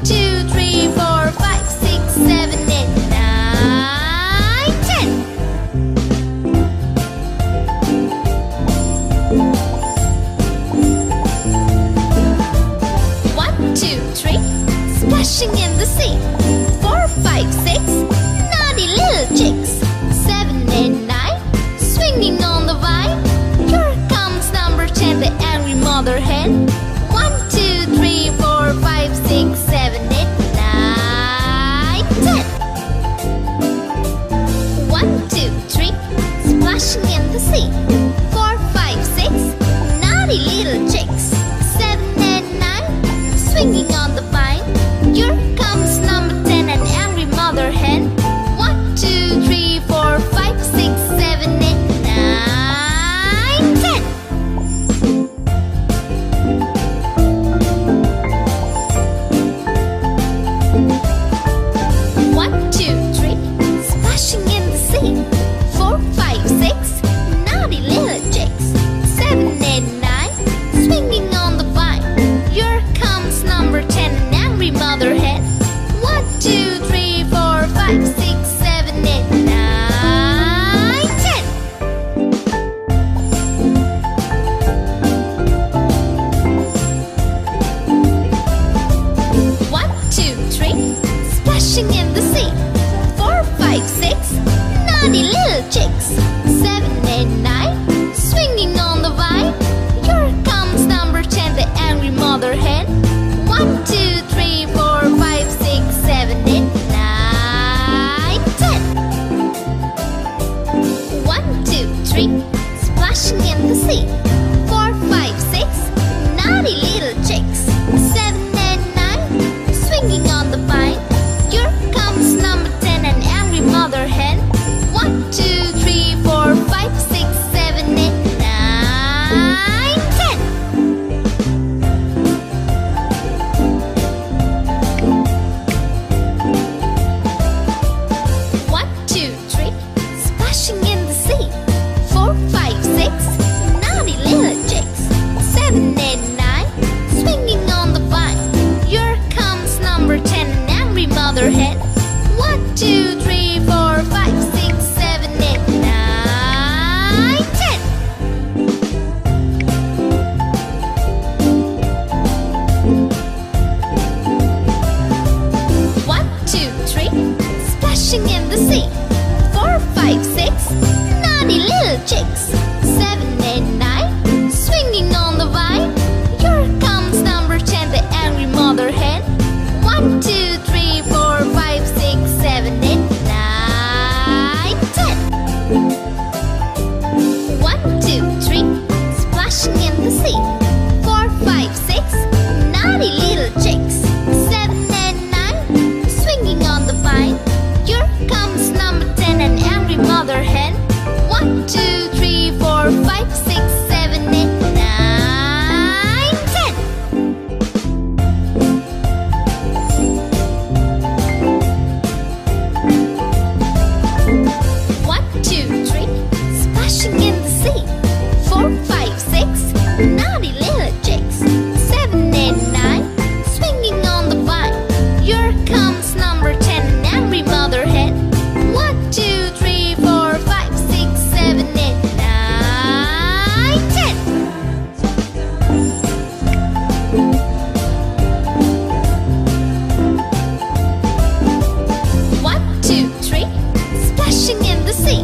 two, three, four, five, six, seven, eight, nine, 10. One, two, three, splashing in the sea. 4, 5, 6, naughty little chicks. 7, 8, 9, swinging on the vine. Here comes number 10, the angry mother hen. 1, 2, 3, 4, 5, 6, 7, 8, 9, 10. 1, 2, 3, splashing in the sea. 4, 5, 6, naughty little chicks. 7, 8, 9, swinging on the vine. Here comes number 10, an angry mother hen. 1, 2, 3, 4, 5, 6, 7, 8, 9, 10. 1, 2, 3, splashing in the sea. 4, 5, 6, naughty little chicks. 7, 8, 9, swinging on the vine. Here comes number 10, an angry mother hen. 1, 2, 3, 4, 5, 6, 7, 8, 9, 10. 1, 2, 3, splashing in the sea. 4, 5, 6, naughty little chicks. 7, 8, 9, swinging on the vine. Here comes number 10, the angry mother hen. 1, 2, 3, 4, 5, 6, 7, 8, 9, 10. 1, 2, 3, splashing in the sea. 4, 5, 6, naughty little chicks. 7, 8, 9, swinging on the vine. Here comes number 10, an angry mother hen. 1, 2, 3, 4, 5, 6, 7, 8, 9, 10. 1, 2, 3, splashing in the sea. 4, 5, 6, naughty little chicks. 7, 8, 9, swinging on the vine. Here comes number 10, an angry mother hen. 1, 2, 3, 4, 5, 6, 7, 8, 9, 10. 1, 2, 3, splashing in the sea. 4, 5, 6, naughty little chicks. 7, 8, 9, swinging on the vine. Here comes number 10, the angry mother hen. 1, 2, 3, 4, 5, 6, 7, 8, 9, 10. 1, 2, 3, splashing in the sea. 4, 5, 6, naughty little chicks. 7, 8, 9, swinging on the vine. Here comes number 10, an angry mother hen. 1, 2, 3, 4, 5, 6, 7, 8, 9, 10. 1, 2, 3, splashing in the sea. 4, 5, 6, naughty little chicks. 7, 8, 9, swinging on the vine. Here comes number 10, an angry mother hen. 1, 2, 3, 4, 5, 6, 7, 8, 9, 10. 1, 2, 3, splashing in the sea.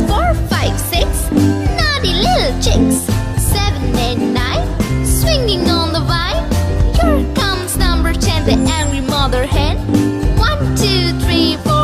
4, 5, 6, naughty little chicks. 7, 8, 9, swinging on the vine. Here comes number 10, the angry mother hen. 1, 2, 3, 4,